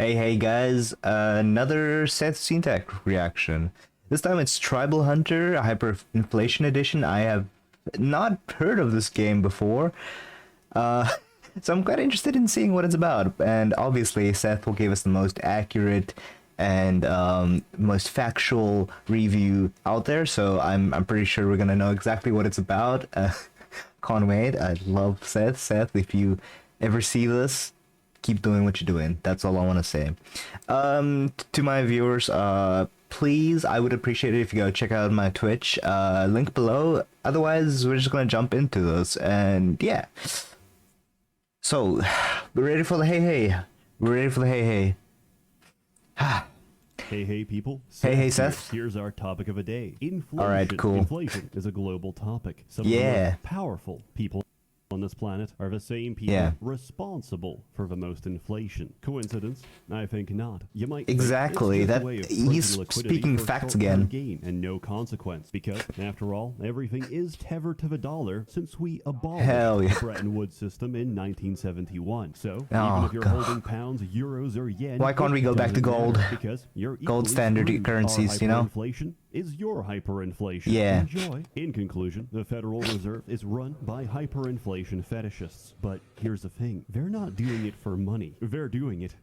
Hey guys, another Ssethtzeentach reaction. This time it's Tribal Hunter Hyperinflation Edition. I have not heard of this game before, so I'm quite interested in seeing what it's about. And obviously Seth will give us the most accurate and most factual review out there, so I'm pretty sure we're gonna know exactly what it's about. Can't wait. I love Seth. Seth, if you ever see this, keep doing what you're doing. That's all I want to say. To my viewers, please, I would appreciate it if you go check out my Twitch, link below. Otherwise, we're just gonna jump into this, and yeah. So, we're ready for the hey. We're ready for the hey. Hey people. Hey Seth. Here's our topic of the day. Inflation. All right, cool. Inflation is a global topic. Some of the most powerful people on this planet are the same people responsible for the most inflation. Coincidence? I think not. You might exactly that he's speaking facts again. Gain and no consequence, because after all, everything is tethered to the dollar since we abolished the Bretton Woods system in 1971. So even if you're holding pounds, euros, or yen, why can't we go back to gold? Because you're gold standard currencies, you know. Inflation is your hyperinflation. Yeah. Enjoy. In conclusion, the Federal Reserve is run by hyperinflation fetishists. But here's the thing. They're not doing it for money. They're doing it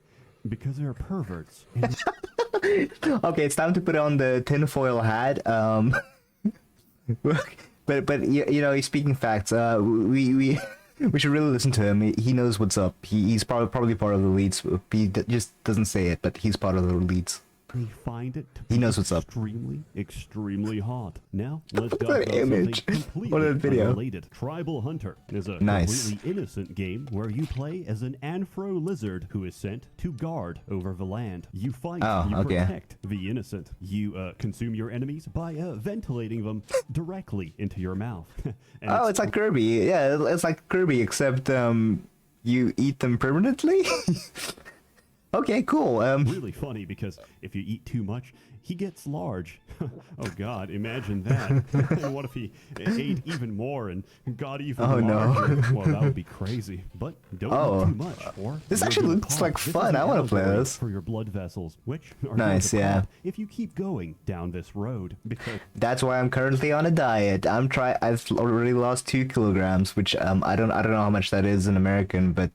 because they're perverts. Okay, it's time to put on the tinfoil hat. But you know, he's speaking facts. We should really listen to him. He knows what's up. He's probably part of the elites. He just doesn't say it, but he's part of the elites. They find it to he knows what's up. Extremely hot. Now, let's talk about image. something completely video. unrelated. Tribal Hunter is a completely innocent game where you play as an anthro lizard who is sent to guard over the land. You fight, you protect the innocent. You consume your enemies by ventilating them directly into your mouth. It's like Kirby. Yeah, it's like Kirby, except you eat them permanently. Okay, cool. Really funny, because if you eat too much, he gets large. Oh God, imagine that. And what if he ate even more and got even larger? No. Well, that would be crazy. But don't eat too much. Or this actually looks like fun. I want to play this. For your blood vessels, which are nice, yeah. If you keep going down this road, because that's why I'm currently on a diet. I've already lost 2 kilograms, which I don't know how much that is in American, but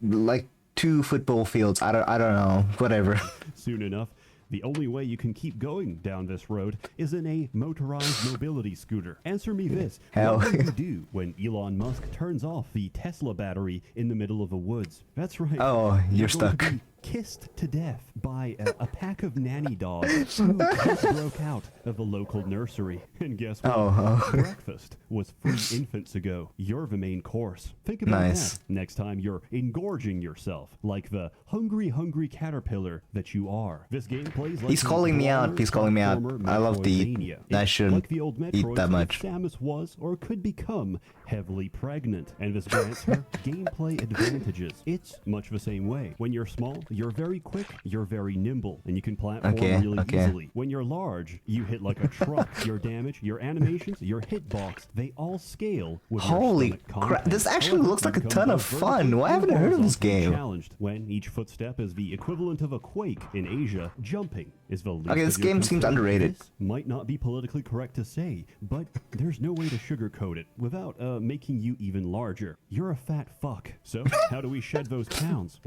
like 2 football fields. I don't know. Whatever. Soon enough, the only way you can keep going down this road is in a motorized mobility scooter. Answer me this. Hell. What do you do when Elon Musk turns off the Tesla battery in the middle of the woods? That's right. Oh, you're stuck. To be kissed to death by a pack of nanny dogs who just broke out of a local nursery. And guess what? Breakfast was 3 infants ago. You're the main course. Think about that next time you're engorging yourself like the hungry caterpillar that you are. This game plays like he's calling me out. He's calling me out. I love to eat. I shouldn't like the old eat that much. Samus was or could become heavily pregnant, and this grants her gameplay advantages. It's much the same way. When you're small, you're very quick, you're very nimble, and you can platform really easily. When you're large, you hit like a truck. Your damage, your animations, your hitbox, they all scale with holy crap, this actually looks like a ton of fun. Why haven't I heard of this game? Challenged when each footstep is the equivalent of a quake in Asia, jumping is the least. Okay, this game seems underrated. This might not be politically correct to say, but there's no way to sugarcoat it without making you even larger. You're a fat fuck. So how do we shed those pounds?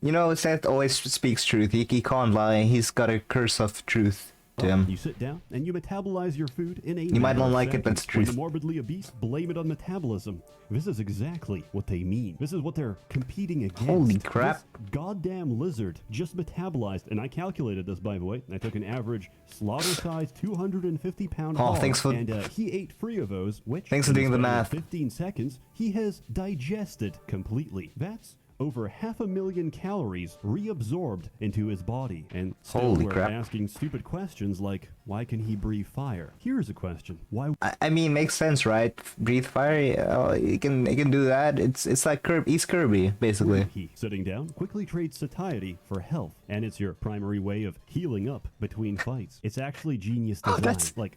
You know, Seth always speaks truth. He can't lie. He's got a curse of truth to him. You sit down and you metabolize your food in a you might not like it, but it's truth. When you're morbidly obese, blame it on metabolism. This is exactly what they mean. This is what they're competing against. Holy crap. This goddamn lizard just metabolized, and I calculated this, by the way. I took an average slaughter-sized 250-pound hog, and he ate 3 of those, which thanks for doing the math. 15 seconds, he has digested completely. That's over 500,000 calories reabsorbed into his body, and still we're asking stupid questions like, why can he breathe fire? Here's a question: why? I mean, makes sense, right? Breathe fire. He can do that. It's like Kirby. He's Kirby, basically. Sitting down quickly trades satiety for health, and it's your primary way of healing up between fights. It's actually genius design.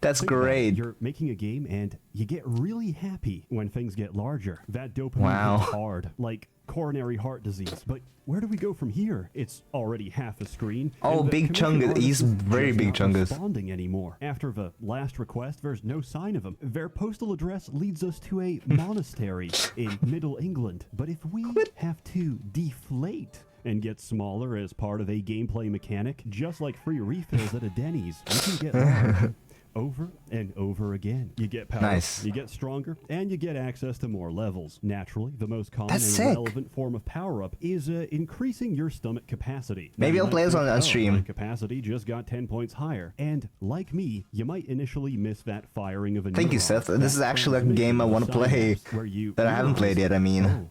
That's great. You're making a game, and you get really happy when things get larger. That dopamine hits hard. Like, coronary heart disease. But where do we go from here? It's already half a screen. Oh, and the Big commission Chungus. He's artist is very just Big not Chungus. responding anymore. After the last request, there's no sign of him. Their postal address leads us to a monastery in Middle England. But if we have to deflate and get smaller as part of a gameplay mechanic, just like free refills at a Denny's, we can get larger. Over and over again. You get power, Nice. you get stronger, and you get access to more levels. Naturally, the most common That's and sick. relevant form of power-up is increasing your stomach capacity. Maybe Now, I'll you play might this on think, stream. my capacity just got 10 points higher. And like me, you might initially miss that firing of a Thank you, neuron, Seth. that This is actually like a transmission game I of want to play synapse where you that I haven't played yet, I mean.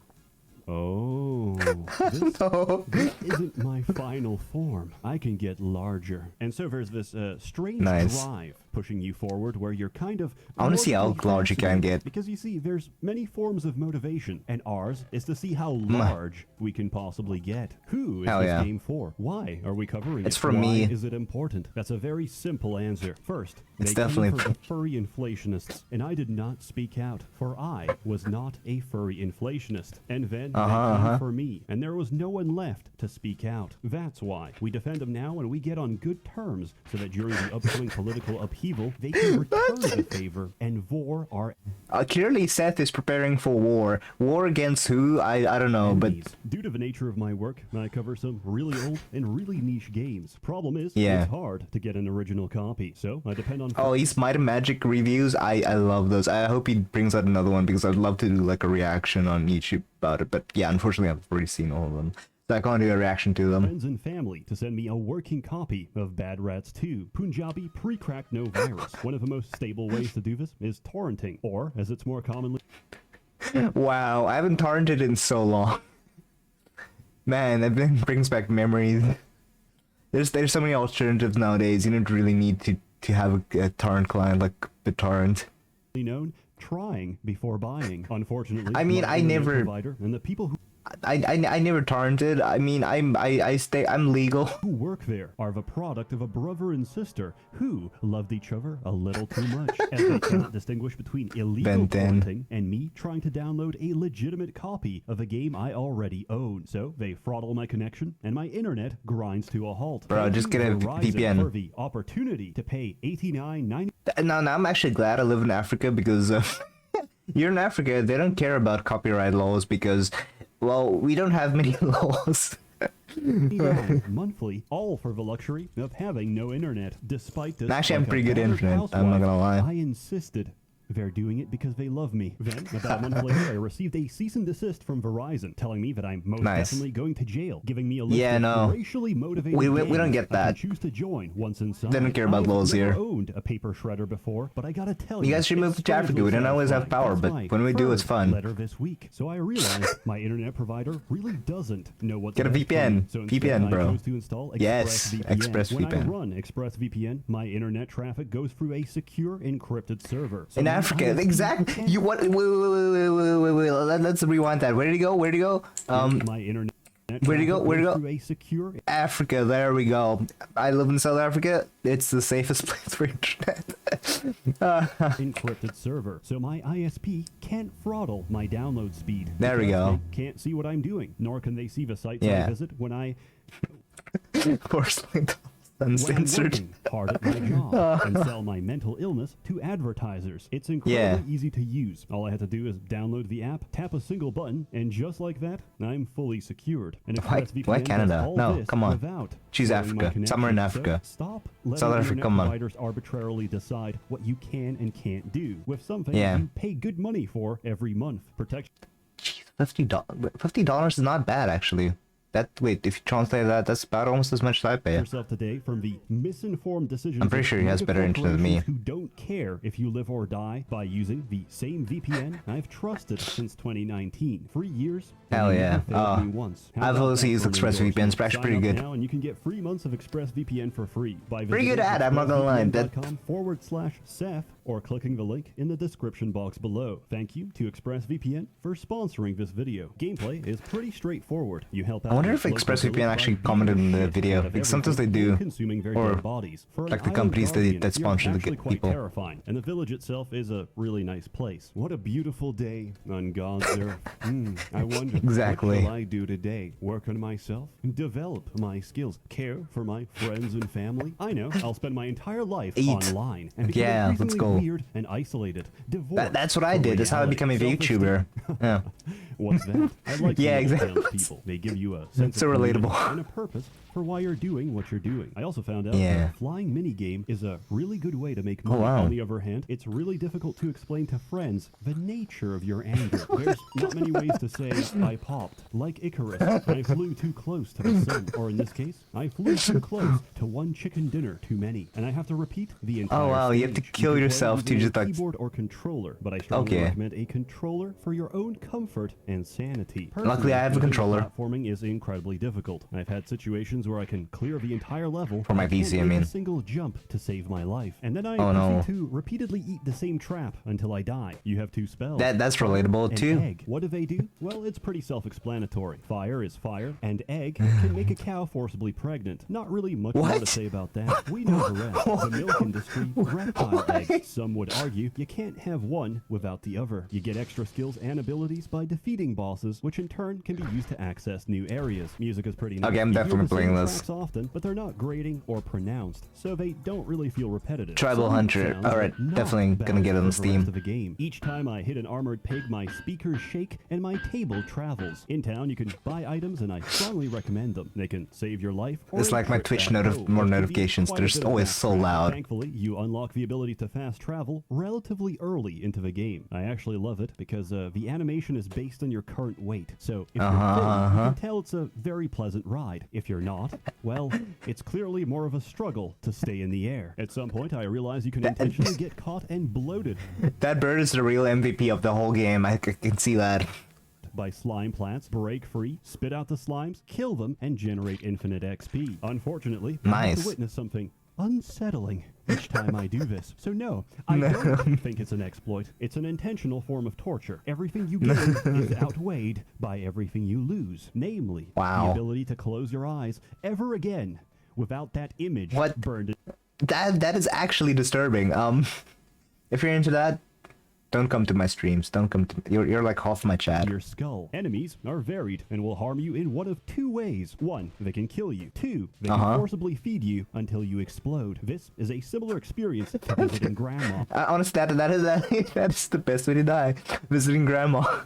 Oh, No. this isn't my final form. I can get larger. And so there's this strange Nice. drive pushing you forward where you're kind of... I wanna see how morbidly large you can fascinated get. Because you see, there's many forms of motivation, and ours is to see how large we can possibly get. Who is Hell this yeah. game for? Why are we covering It's it? for Why me. is it important? That's a very simple answer. First, It's they definitely came for the furry inflationists, and I did not speak out, for I was not a furry inflationist. And then they came for me, and there was no one left to speak out. That's why we defend them now, and we get on good terms, so that during the upcoming political upheaval, they can return the favor and vor our Clearly, Seth is preparing for war. War against who? I don't know, but enemies. Due to the nature of my work, I cover some really old and really niche games. Problem is, Yeah. it's hard to get an original copy, so I depend on... oh, he's Might and Magic reviews. I love those. I hope he brings out another one because I'd love to do like a reaction on YouTube about it. But yeah, unfortunately, I've already seen all of them, so I can't do a reaction to them. friends and family to send me a working copy of Bad Rats 2, Punjabi pre-cracked no virus. One of the most stable ways to do this is torrenting, or as it's more commonly Wow, I haven't torrented in so long. Man, that brings back memories. There's so many alternatives nowadays. You don't really need to have a torrent client like BitTorrent. known, trying before buying. Unfortunately, I mean, my I internet never- provider and the people I never torrented. I mean, I'm legal. who work there are the product of a brother and sister who loved each other a little too much, as they cannot distinguish between illegal Ben 10. torrenting and me trying to download a legitimate copy of a game I already own. So they throttle my connection, and my internet grinds to a halt. Bro, Thank just you, get a Verizon, VPN. for the opportunity to pay $89.90 Now I'm actually glad I live in Africa because you're in Africa. They don't care about copyright laws because, well, we don't have many laws. monthly, all for the luxury of having no internet. Despite this, Actually, I have like a pretty good battered internet, I'm not housewife, gonna lie. I insisted. They're doing it because they love me. Then, about a month later, I received a cease and desist from Verizon, telling me that I'm most Nice. definitely going to jail, giving me a list Yeah, of no. racially motivated We don't gangs get I can that. choose to join once inside. They don't care about I've laws never here. owned a paper shredder before, but I gotta tell You you, guys should move it's to Africa. We don't strangely always have satisfying. power, That's but my when we do, it's third fun. letter this week. So I realized my internet provider really doesn't know what's Get a best for me. VPN. So instead, VPN, I bro. chose to install Yes, ExpressVPN. When I ExpressVPN. run ExpressVPN, my internet traffic goes through a secure encrypted server. So In my Africa, ISP exactly. can't You what? Wait. Let's rewind that. Where'd he go? my internet where'd he go? traffic Where'd he goes go? through a secure Africa. There we go. I live in South Africa. It's the safest place for internet. encrypted server. So my ISP can't throttle my download speed. There we because go. They can't see what I'm doing, nor can they see the sites Yeah. I visit when Porcelain dolls I'm uncensored. working hard at my job and sell my mental illness to advertisers. It's incredibly easy to use. All I had to do is download the app, tap a single button, and just like that, I'm fully secured. And Why ExpressVPN Canada? does all No, this come on. without Choose slowing my Africa. Somewhere in connection. Africa. So stop letting South Africa, internet come on. providers arbitrarily decide what you can and can't do. With some things Yeah. you pay good money for every month. Protection Jeez, $50 is not bad actually. Wait, if you translate that, that's about almost as much as I pay. yourself today from the misinformed decisions I'm pretty of sure he has mega better internet than me. corporations who don't care if you live or die by using the same VPN I've trusted since 2019. 3 years. and Hell you yeah. never failed Oh, me once. How I've about always that used for an ExpressVPN. endorsement? It's actually Sign pretty up good. now and you can get 3 months of ExpressVPN for free by Pretty visiting good ad, I'm not gonna lie. expressvpn.com/Seth or clicking the link in the description box below. Thank you to ExpressVPN for sponsoring this video. Gameplay is pretty straightforward. You help out. I wonder if ExpressVPN actually commented in the video, because sometimes they do, or like the companies that sponsor the people. Terrifying, and the village itself is a really nice place. What a beautiful day on God's earth. I wonder, exactly. What shall I do today? Work on myself? Develop my skills? Care for my friends and family? I know, I'll spend my entire life online and become increasingly weird and isolated. That's what I did. That's how I became a VTuber. Yeah. What's that? I like exactly. People. They give you a sense of relatable and a purpose for why you're doing what you're doing. I also found out that a flying minigame is a really good way to make money. On the other hand, it's really difficult to explain to friends the nature of your anger. There's not many ways to say, I popped. Like Icarus, I flew too close to the sun. Or in this case, I flew too close to one chicken dinner too many. And I have to repeat the entire you have to kill yourself to just like... keyboard or controller, but I strongly recommend a controller for your own comfort and sanity. Luckily, I have a controller. Platforming is incredibly difficult. I've had situations where I can clear the entire level for my PC, I mean, a single jump to save my life, and then I proceed to repeatedly eat the same trap until I die. You have two spells. That's relatable too. Egg. What do? Well, it's pretty self-explanatory. Fire is fire, and egg can make a cow forcibly pregnant. Not really much more to say about that. We know the rest. The milk industry, reptile eggs. Some would argue you can't have one without the other. You get extra skills and abilities by defeating bosses, which in turn can be used to access new areas. Music is pretty nice. Okay, I'm definitely playing this often, but they're not grating or pronounced, so they don't really feel repetitive. Tribal Hunter. Alright, definitely gonna get it on Steam. The game. Each time I hit an armored pig, my speakers shake and my table travels. In town, you can buy items, and I strongly recommend them. They can save your life. It's like my Twitch notifications. They're always so loud. Thankfully, you unlock the ability to fast travel relatively early into the game. I actually love it because the animation is based on your current weight. So if you're thin, you can tell it's a very pleasant ride. If you're not, well, it's clearly more of a struggle to stay in the air. At some point, I realized you can intentionally get caught and bloated. That bird is the real MVP of the whole game. I can see that. By slime plants, break free, spit out the slimes, kill them, and generate infinite XP. Unfortunately, I have to witness something unsettling each time I do this. So no, I don't think it's an exploit. It's an intentional form of torture. Everything you gain is outweighed by everything you lose. Namely, the ability to close your eyes ever again without that image burned. That is actually disturbing. If you're into that, don't come to my streams. Don't come to... You're like half my chat. Your skull. Enemies are varied and will harm you in one of two ways. One, they can kill you. Two, they can forcibly feed you until you explode. This is a similar experience to visiting grandma. Honestly, that is the best way to die. Visiting grandma.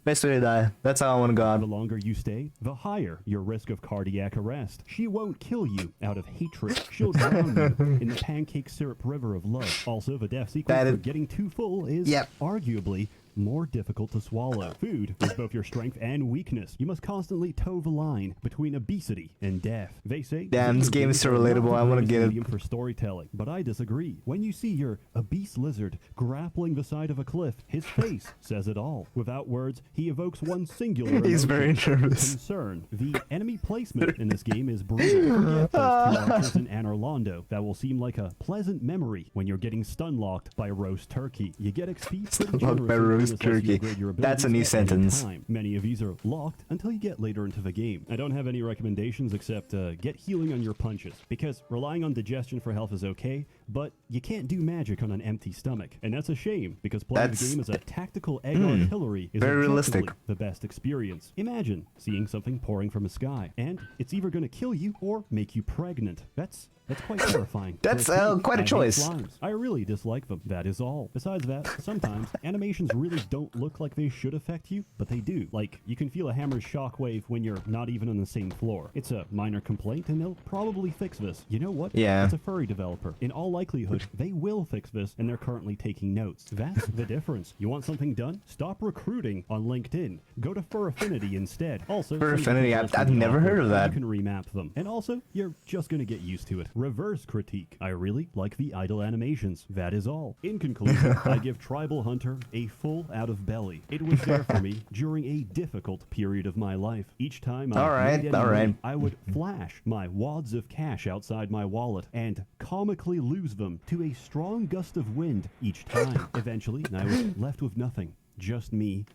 Best way to die. That's how I want to go out. The longer you stay, the higher your risk of cardiac arrest. She won't kill you out of hatred. She'll drown you in the pancake syrup river of love. Also, the death sequence of getting too full is arguably more difficult to swallow. Food is both your strength and weakness. You must constantly toe the line between obesity and death. They say, damn, this game is so relatable. I want to get it for storytelling, but I disagree. When you see your obese lizard grappling the side of a cliff, his face says it all. Without words, he evokes one singular emotion. He's very nervous. Concern. The enemy placement in this game is brutal. Forget those 2 archers in Anor Londo. That will seem like a pleasant memory when you're getting stun locked by a roast turkey. You get XP pretty generously. Turkey. That's a new sentence. Many of these are locked until you get later into the game. I don't have any recommendations except get healing on your punches, because relying on digestion for health is okay, but you can't do magic on an empty stomach. And that's a shame, because playing the game as a tactical egg artillery is very realistic. The best experience. Imagine seeing something pouring from the sky, and it's either going to kill you or make you pregnant. That's quite terrifying. That's quite a choice. I really dislike them. That is all. Besides that, sometimes animations really don't look like they should affect you, but they do. Like, you can feel a hammer's shockwave when you're not even on the same floor. It's a minor complaint, and they'll probably fix this. You know what? Yeah. It's a furry developer. In all likelihood, they will fix this, and they're currently taking notes. That's the difference. You want something done? Stop recruiting on LinkedIn. Go to Fur Affinity instead. Also, Fur Affinity, I've never heard of that. You can remap them. And also, you're just gonna get used to it. Reverse critique. I really like the idle animations. That is all. In conclusion, I give Tribal Hunter a full out of belly. It was there for me during a difficult period of my life. Each time I would flash my wads of cash outside my wallet and comically lose lose them to a strong gust of wind each time. Eventually, I was left with nothing, just me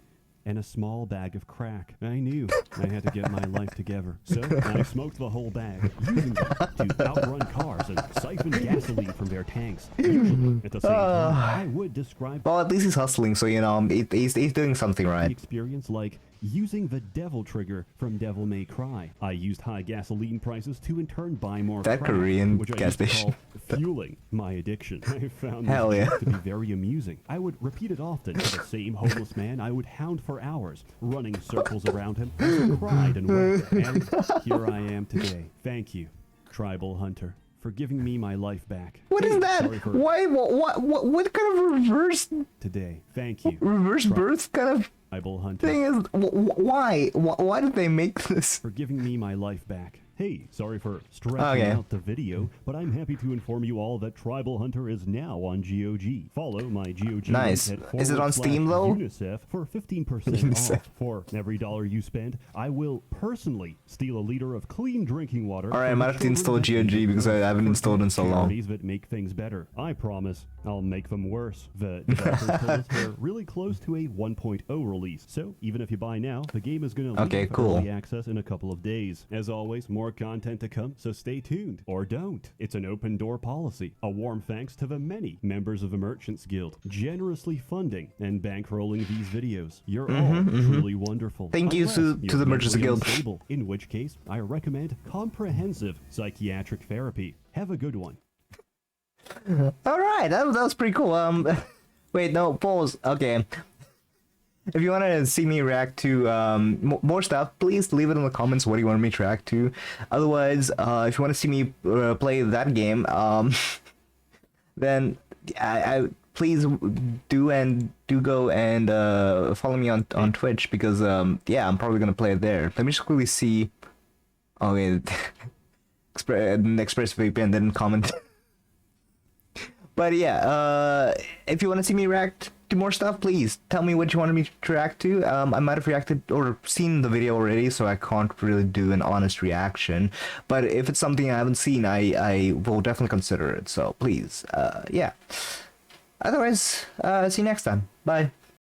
and a small bag of crack. I knew I had to get my life together, so I smoked the whole bag, using them to outrun cars and siphon gasoline from their tanks. Usually, at the same time, I would describe Well, at least he's hustling, so you know he's doing something the right. experience like using the devil trigger from Devil May Cry. I used high gasoline prices to in turn buy more That crack, Korean which I gas used to station. call fueling my addiction. I found Hell this yeah. to be very amusing. I would repeat it often to the same homeless man I would hound for hours, running circles around him as he cried and wept. And here I am today. Thank you, Tribal Hunter, for giving me my life back. What is that? Sorry for Why? What kind of today. Thank you, reverse birth kind of Tribal Hunter, thing is? Why did they make this? for giving me my life back. Hey, sorry for stretching Okay. out the video, but I'm happy to inform you all that Tribal Hunter is now on GOG. Follow my GOG Nice. link at Is it on Steam, though? UNICEF for 15% UNICEF. off. For every $1 you spend, I will personally steal a liter of clean drinking water. Alright, I from might have to install children GOG because I haven't for installed in so long. charities that make things better. I promise I'll make them worse. The developers told us we're really close to a 1.0 release, so even if you buy now, the game is going to Okay, leave for cool. early access in a couple of days. As always, more content to come, so stay tuned. Or don't. It's an open door policy. A warm thanks to the many members of the Merchants Guild generously funding and bankrolling these videos. You're all truly wonderful. Thank you Unless to you're the Merchants mentally Guild. unstable, in which case I recommend comprehensive psychiatric therapy. Have a good one. Alright, that was pretty cool. Wait, no, pause. Okay. If you want to see me react to more stuff, please leave it in the comments. What do you want me to react to? Otherwise, if you want to see me play that game, then I please do go and follow me on Twitch because yeah, I'm probably gonna play it there. Let me just quickly see. Oh wait, ExpressVPN didn't comment. But yeah, if you want to see me react to more stuff, please tell me what you wanted me to react to. I might have reacted or seen the video already, so I can't really do an honest reaction. But if it's something I haven't seen, I will definitely consider it. So please, yeah. Otherwise, see you next time. Bye.